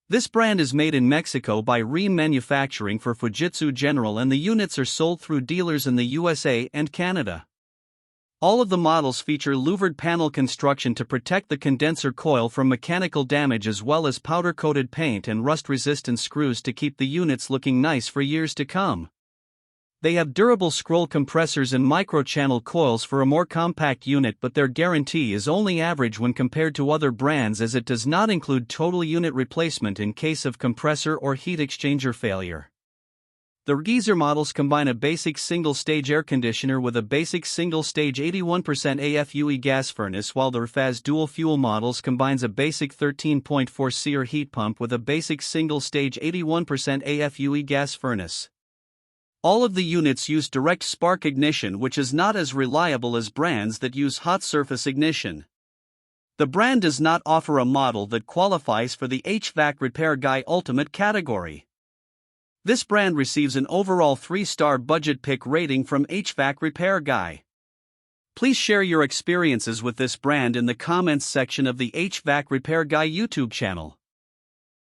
This brand is made in Mexico by Ream Manufacturing for Fujitsu General, and the units are sold through dealers in the USA and Canada. All of the models feature louvered panel construction to protect the condenser coil from mechanical damage, as well as powder-coated paint and rust-resistant screws to keep the units looking nice for years to come. They have durable scroll compressors and microchannel coils for a more compact unit, but their guarantee is only average when compared to other brands, as it does not include total unit replacement in case of compressor or heat exchanger failure. The RGEAZR models combine a basic single-stage air conditioner with a basic single-stage 81% AFUE gas furnace, while the RDFAZS dual-fuel models combines a basic 13.4 SEER heat pump with a basic single-stage 81% AFUE gas furnace. All of the units use direct spark ignition, which is not as reliable as brands that use hot surface ignition. The brand does not offer a model that qualifies for the HvacRepairGuy Ultimate category. This brand receives an overall 3-star budget pick rating from HvacRepairGuy. Please share your experiences with this brand in the comments section of the HvacRepairGuy YouTube channel.